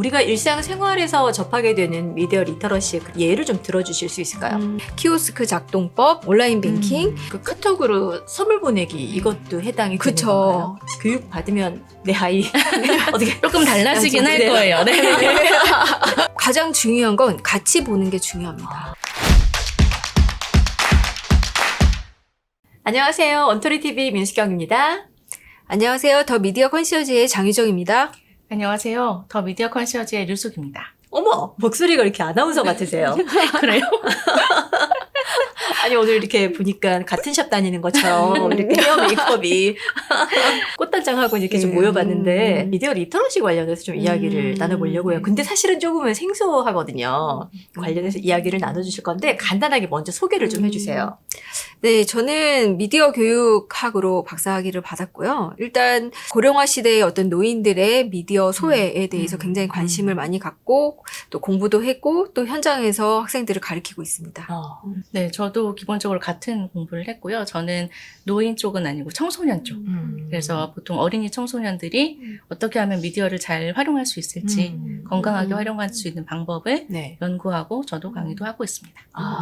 우리가 일상생활에서 접하게 되는 미디어 리터러시의 그 예를 좀 들어주실 수 있을까요? 키오스크 작동법, 온라인 뱅킹. 그 카톡으로 선물 보내기 이것도 해당이 되는 그쵸. 건가요? 교육 받으면 내 아이 어떻게 조금 달라지긴 할 그래요. 거예요. 네. 가장 중요한 건 같이 보는 게 중요합니다. 안녕하세요. 언토리TV 민수경입니다. 안녕하세요. 더 미디어 컨시어지의 장유정입니다. 안녕하세요. 더 미디어 컨시어지의 류숙입니다. 어머, 목소리가 이렇게 아나운서 같으세요. 그래요? 아니, 오늘 이렇게 보니까 같은 샵 다니는 것처럼 이렇게 헤어 메이크업이 꽃단장하고 이렇게 좀 모여봤는데 미디어 리터러시 관련해서 좀 이야기를 나눠보려고요. 근데 사실은 조금은 생소하거든요. 관련해서 이야기를 나눠주실 건데 간단하게 먼저 소개를 좀 해주세요. 네, 저는 미디어 교육학으로 박사학위를 받았고요. 일단 고령화 시대의 어떤 노인들의 미디어 소외에 대해서 굉장히 관심을 많이 갖고 또 공부도 했고 또 현장에서 학생들을 가르치고 있습니다. 네, 저도 기본적으로 같은 공부를 했고요. 저는 노인 쪽은 아니고 청소년 쪽. 그래서 보통 어린이 청소년들이 어떻게 하면 미디어를 잘 활용할 수 있을지 건강하게 활용할 수 있는 방법을 네. 연구하고 저도 강의도 하고 있습니다.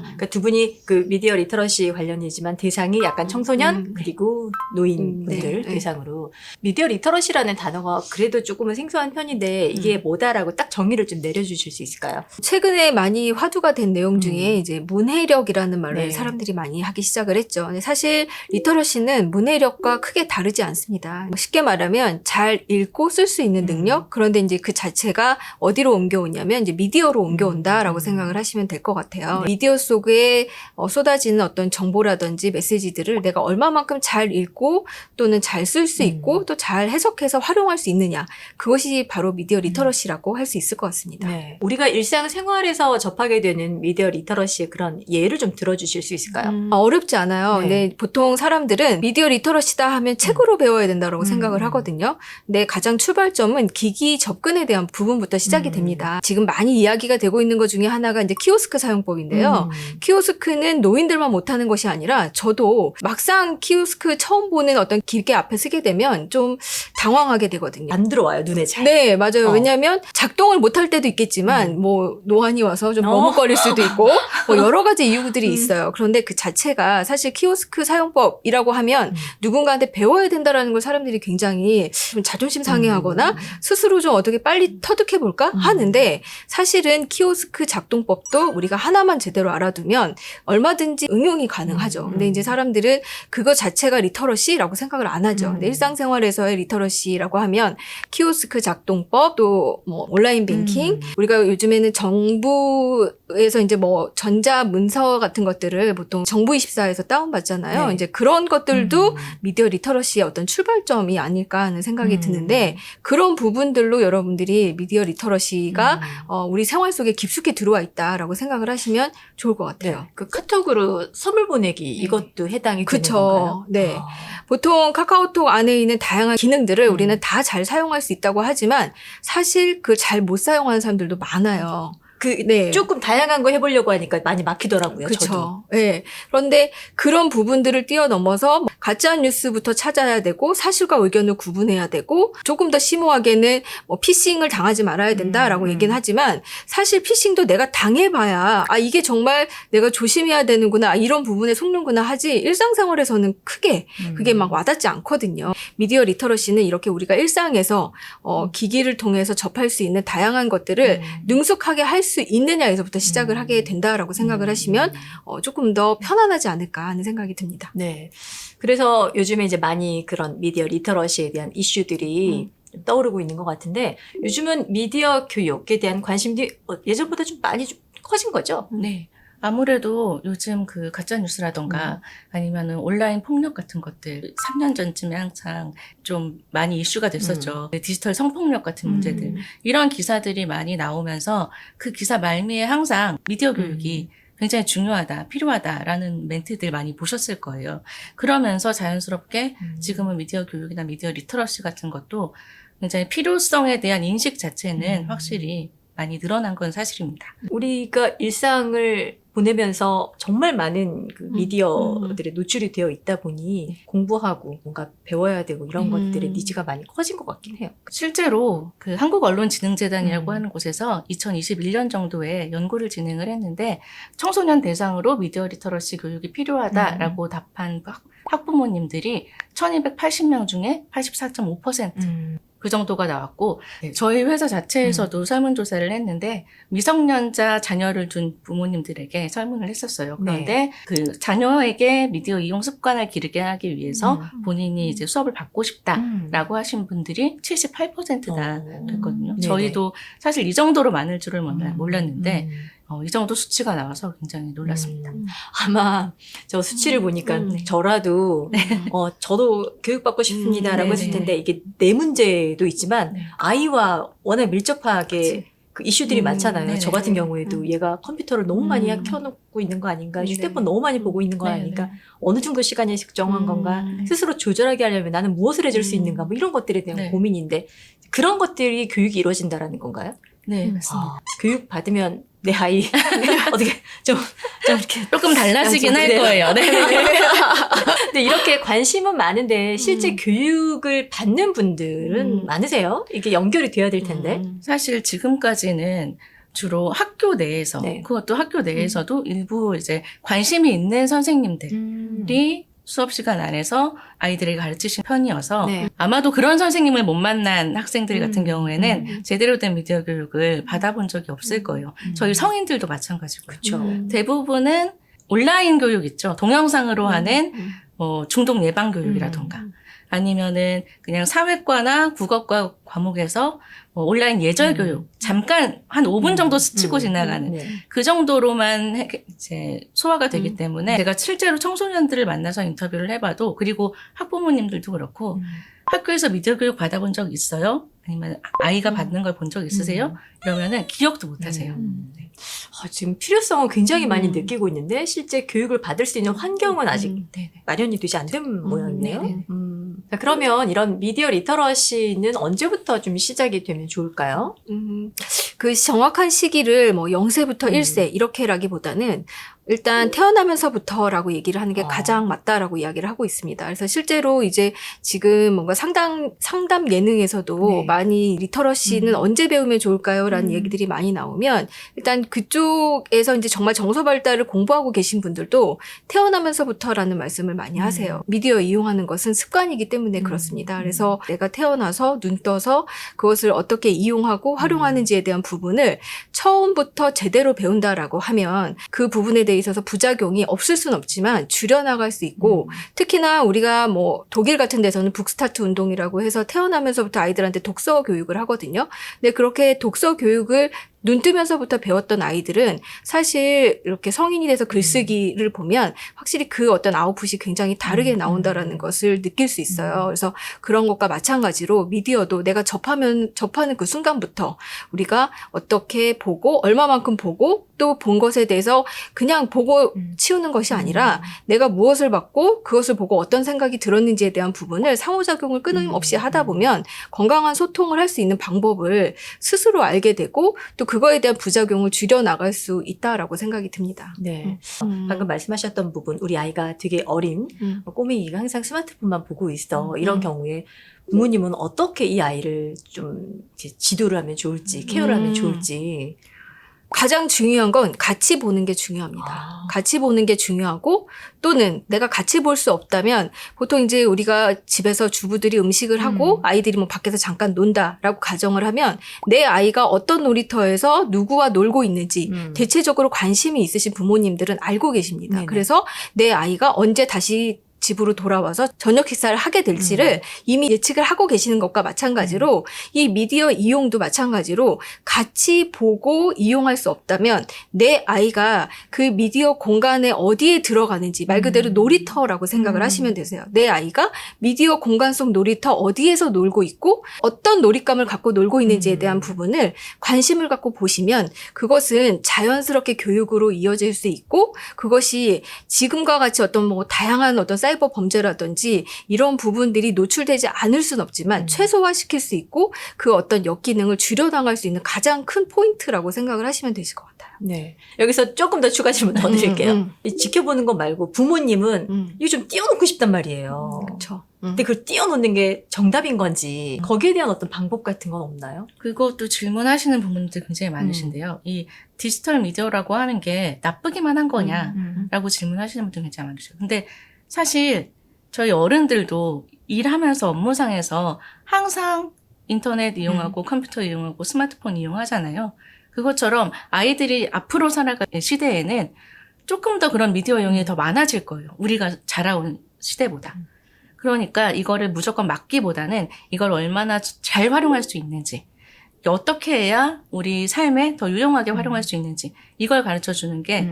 그러니까 두 분이 그 미디어 리터러시 관련이지만 대상이 약간 청소년 그리고 노인분들 네. 대상으로 미디어 리터러시라는 단어가 그래도 조금은 생소한 편인데 이게 뭐다라고 딱 정의를 좀 내려주실 수 있을까요? 최근에 많이 화두가 된 내용 중에 이제 문해력이라는 말을 네. 사람들이 많이 하기 시작을 했죠. 근데 사실 리터러시는 문해력과 크게 다르지 않습니다. 쉽게 말하면 잘 읽고 쓸 수 있는 능력. 그런데 이제 그 자체가 어디로 옮겨오냐면 이제 미디어로 옮겨온다라고 생각을 하시면 될 것 같아요. 미디어 속에 쏟아지는 어떤 정보라든지 메시지들을 내가 얼마만큼 잘 읽고 또는 잘 쓸 수 있고 또 잘 해석해서 활용할 수 있느냐. 그것이 바로 미디어 리터러시라고 할 수 있을 것 같습니다. 네. 우리가 일상생활에서 접하게 되는 미디어 리터러시의 그런 예를 좀 들어주실 수 있을까요? 어렵지 않아요. 네. 근데 보통 사람들은 미디어 리터러시다 하면 책으로 배워야 된다고 생각을 하거든요. 근데 가장 출발점은 기기 접근에 대한 부분부터 시작이 됩니다. 지금 많이 이야기가 되고 있는 것 중에 하나가 이제 키오스크 사용법인데요. 키오스크는 노인들만 못하는 것이 아니라 저도 막상 키오스크 처음 보는 어떤 기계 앞에 서게 되면 좀 당황하게 되거든요. 안 들어와요, 눈에 잘. 네, 맞아요. 어. 왜냐하면 작동을 못할 때도 있겠지만 뭐 노안이 와서 좀 머뭇거릴 수도 있고 뭐 여러 가지 이유들이 있어요. 그런데 그 자체가 사실 키오스크 사용법이라고 하면 누군가한테 배워야 된다라는 걸 사람들이 굉장히 좀 자존심 상해하거나 스스로 좀 어떻게 빨리 터득해 볼까 하는데 사실은 키오스크 작동법도 우리가 하나만 제대로 알아두면 얼마든지 응용이 가능하죠. 근데 이제 사람들은 그거 자체가 리터러시라고 생각을 안 하죠. 근데 일상생활에서의 리터러시라고 하면 키오스크 작동법 또 뭐 온라인 뱅킹 우리가 요즘에는 정부에서 이제 뭐 전자 문서 같은 것들을 보통 정부24에서 다운받잖아요. 네. 이제 그런 것들도 미디어 리터러시의 어떤 출발점이 아닐까 하는 생각이 드는데 그런 부분들로 여러분들이 미디어 리터러시가 우리 생활 속에 깊숙이 들어와 있다라고 생각을 하시면 좋을 것 같아요. 네. 그 카톡으로 선물 보내기 이것도 해당이 되는 건가요? 그쵸. 네. 보통 카카오톡 안에 있는 다양한 기능들을 우리는 다 잘 사용할 수 있다고 하지만 사실 그 잘 못 사용하는 사람들도 많아요. 네. 조금 다양한 거 해보려고 하니까 많이 막히더라고요. 저도. 그렇죠. 네. 그런데 그런 부분들을 뛰어넘어서 가짜 뉴스부터 찾아야 되고 사실과 의견을 구분해야 되고 조금 더 심오하게는 뭐 피싱을 당하지 말아야 된다라고 얘기는 하지만 사실 피싱도 내가 당해봐야 아 이게 정말 내가 조심해야 되는구나 아, 이런 부분에 속는구나 하지 일상생활에서는 크게 그게 막 와닿지 않거든요. 미디어 리터러시는 이렇게 우리가 일상에서 기기를 통해서 접할 수 있는 다양한 것들을 능숙하게 할 수 있느냐에서부터 시작을 하게 된다라고 생각을 하시면 조금 더 편안하지 않을까 하는 생각이 듭니다. 네. 그래서 요즘에 이제 많이 그런 미디어 리터러시에 대한 이슈들이 좀 떠오르고 있는 것 같은데 요즘은 미디어 교육에 대한 관심이 예전보다 좀 많이 좀 커진 거죠? 네. 아무래도 요즘 그 가짜뉴스라던가 아니면은 온라인 폭력 같은 것들 3년 전쯤에 항상 좀 많이 이슈가 됐었죠. 디지털 성폭력 같은 문제들. 이런 기사들이 많이 나오면서 그 기사 말미에 항상 미디어 교육이 굉장히 중요하다, 필요하다라는 멘트들 많이 보셨을 거예요. 그러면서 자연스럽게 지금은 미디어 교육이나 미디어 리터러시 같은 것도 굉장히 필요성에 대한 인식 자체는 확실히 많이 늘어난 건 사실입니다. 우리가 일상을 보내면서 정말 많은 그 미디어들에 노출이 되어 있다 보니 공부하고 뭔가 배워야 되고 이런 것들의 니즈가 많이 커진 것 같긴 해요. 실제로 그 한국언론진흥재단이라고 하는 곳에서 2021년 정도에 연구를 진행을 했는데 청소년 대상으로 미디어 리터러시 교육이 필요하다라고 답한 학부모님들이 1280명 중에 84.5%. 그 정도가 나왔고 저희 회사 자체에서도 설문조사를 했는데 미성년자 자녀를 둔 부모님들에게 설문을 했었어요. 그런데 그 자녀에게 미디어 이용 습관을 기르게 하기 위해서 본인이 이제 수업을 받고 싶다라고 하신 분들이 78%나 됐거든요. 저희도 사실 이 정도로 많을 줄을 몰랐는데 이 정도 수치가 나와서 굉장히 놀랐습니다. 아마 저 수치를 보니까 저라도 저도 교육받고 싶습니다라고 했을 텐데 이게 내 문제도 있지만 아이와 워낙 밀접하게 그 이슈들이 많잖아요. 저 같은 경우에도 얘가 컴퓨터를 너무 많이 켜놓고 있는 거 아닌가, 휴대폰 너무 많이 보고 있는 거 아닌가, 어느 정도 시간이 적정한 건가, 스스로 조절하게 하려면 나는 무엇을 해줄 수 있는가, 뭐 이런 것들에 대한 고민인데 그런 것들이 교육이 이루어진다라는 건가요? 네, 맞습니다. 교육 받으면 내 아이 어떻게 좀 이렇게 조금 달라지긴 할 거예요. 네. 근데 이렇게 관심은 많은데 실제 교육을 받는 분들은 많으세요? 이게 연결이 돼야 될 텐데. 사실 지금까지는 주로 학교 내에서 그것도 학교 내에서도 일부 이제 관심이 있는 선생님들이 수업 시간 안에서 아이들에게 가르치신 편이어서 아마도 그런 선생님을 못 만난 학생들 같은 경우에는 제대로 된 미디어 교육을 받아본 적이 없을 거예요. 저희 성인들도 마찬가지고요. 그렇죠. 대부분은 온라인 교육 있죠. 동영상으로 하는 중독 예방 교육이라던가 아니면은 그냥 사회과나 국어과 과목에서 온라인 예절 교육 잠깐 한 5분 정도 스치고 지나가는 그 정도로만 이제 소화가 되기 때문에 제가 실제로 청소년들을 만나서 인터뷰를 해봐도 그리고 학부모님들도 그렇고 학교에서 미디어 교육 받아본 적 있어요? 아니면 아이가 받는 걸 본 적 있으세요? 이러면은 기억도 못 하세요. 지금 필요성은 굉장히 많이 느끼고 있는데 실제 교육을 받을 수 있는 환경은 아직 마련이 되지 않은 모양이네요. 자, 그러면 이런 미디어 리터러시는 언제부터 좀 시작이 되면 좋을까요? 그 정확한 시기를 뭐 0세부터 1세 이렇게라기보다는 일단 태어나면서부터라고 얘기를 하는 게 가장 맞다라고 이야기를 하고 있습니다. 그래서 실제로 이제 지금 뭔가 상담 예능에서도 많이 리터러시는 언제 배우면 좋을까요? 라는 얘기들이 많이 나오면 일단 그쪽에서 이제 정말 정서 발달을 공부하고 계신 분들도 태어나면서부터라는 말씀을 많이 하세요. 미디어 이용하는 것은 습관이기 때문에 그렇습니다. 그래서 내가 태어나서 눈 떠서 그것을 어떻게 이용하고 활용하는지에 대한 부분을 처음부터 제대로 배운다라고 하면 그 부분에 대해 있어서 부작용이 없을 수는 없지만 줄여나갈 수 있고 특히나 우리가 뭐 독일 같은 데서는 북스타트 운동이라고 해서 태어나면서부터 아이들한테 독서 교육을 하거든요. 근데 그렇게 독서 교육을 눈 뜨면서부터 배웠던 아이들은 사실 이렇게 성인이 돼서 글쓰기를 보면 확실히 그 어떤 아웃풋이 굉장히 다르게 나온다라는 것을 느낄 수 있어요. 그래서 그런 것과 마찬가지로 미디어도 내가 접하는 그 순간부터 우리가 어떻게 보고 얼마만큼 보고 또 본 것에 대해서 그냥 보고 치우는 것이 아니라 내가 무엇을 받고 그것을 보고 어떤 생각이 들었는지에 대한 부분을 상호작용을 끊임없이 하다 보면 건강한 소통을 할 수 있는 방법을 스스로 알게 되고 또 그거에 대한 부작용을 줄여나갈 수 있다라고 생각이 듭니다. 네. 방금 말씀하셨던 부분, 우리 아이가 되게 어린 꼬맹이가 항상 스마트폰만 보고 있어. 이런 경우에 부모님은 어떻게 이 아이를 좀 지도를 하면 좋을지, 케어를 하면 좋을지. 가장 중요한 건 같이 보는 게 중요합니다. 같이 보는 게 중요하고 또는 내가 같이 볼 수 없다면 보통 이제 우리가 집에서 주부들이 음식을 하고 아이들이 뭐 밖에서 잠깐 논다라고 가정을 하면 내 아이가 어떤 놀이터에서 누구와 놀고 있는지 대체적으로 관심이 있으신 부모님들은 알고 계십니다. 네네. 그래서 내 아이가 언제 다시 집으로 돌아와서 저녁 식사를 하게 될지를 이미 예측을 하고 계시는 것과 마찬가지로 이 미디어 이용도 마찬가지로 같이 보고 이용할 수 없다면 내 아이가 그 미디어 공간에 어디에 들어가는지 말 그대로 놀이터라고 생각을 하시면 되세요. 내 아이가 미디어 공간 속 놀이터 어디에서 놀고 있고 어떤 놀잇감을 갖고 놀고 있는지에 대한 부분을 관심을 갖고 보시면 그것은 자연스럽게 교육으로 이어질 수 있고 그것이 지금과 같이 어떤 뭐 다양한 어떤 사이버 사이버 범죄라든지 이런 부분들이 노출되지 않을 순 없지만 최소화시킬 수 있고 그 어떤 역기능을 줄여나갈 수 있는 가장 큰 포인트라고 생각을 하시면 되실 것 같아요. 네. 여기서 조금 더 추가 질문 더 드릴게요. 이 지켜보는 거 말고 부모님은 이거 좀 띄워놓고 싶단 말이에요. 그렇죠. 근데 그걸 띄워놓는 게 정답인 건지 거기에 대한 어떤 방법 같은 건 없나요? 그것도 질문하시는 부분들 굉장히 많으신데요. 이 디지털 미디어라고 하는 게 나쁘기만 한 거냐라고 질문하시는 분들 굉장히 많으세요. 근데 사실 저희 어른들도 일하면서 업무상에서 항상 인터넷 이용하고 컴퓨터 이용하고 스마트폰 이용하잖아요. 그것처럼 아이들이 앞으로 살아갈 시대에는 조금 더 그런 미디어 이용이 더 많아질 거예요. 우리가 자라온 시대보다. 그러니까 이거를 무조건 막기보다는 이걸 얼마나 잘 활용할 수 있는지, 어떻게 해야 우리 삶에 더 유용하게 활용할 수 있는지 이걸 가르쳐주는 게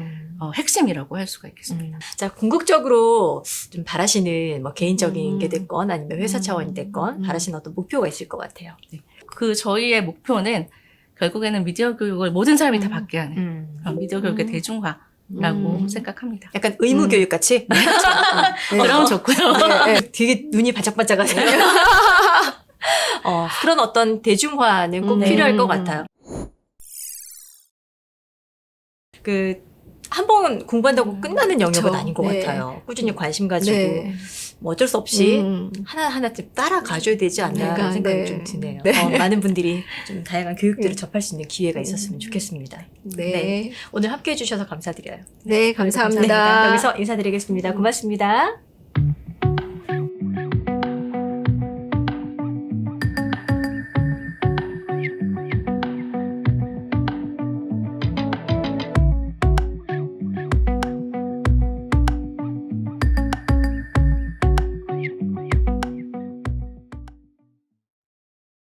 핵심이라고 할 수가 있겠습니다. 자, 궁극적으로 좀 바라시는 뭐 개인적인 게 됐건 아니면 회사 차원이 됐건 바라시는 어떤 목표가 있을 것 같아요. 네. 그 저희의 목표는 결국에는 미디어 교육을 모든 사람이 다 받게 하는 미디어 교육의 대중화라고 생각합니다. 약간 의무 교육 같이? 그러면 좋고요. 되게 눈이 반짝반짝하세요. 그런 어떤 대중화는 꼭 필요할 것 같아요. 한 번 공부한다고 끝나는 영역은 그쵸. 아닌 것 네. 같아요. 꾸준히 관심 가지고 네. 뭐 어쩔 수 없이 하나하나 좀 따라가줘야 되지 않나 생각이 네. 좀 드네요. 네. 많은 분들이 좀 다양한 교육들을 접할 수 있는 기회가 있었으면 좋겠습니다. 네. 오늘 함께해 주셔서 감사드려요. 네, 감사합니다. 여기서 인사드리겠습니다. 고맙습니다.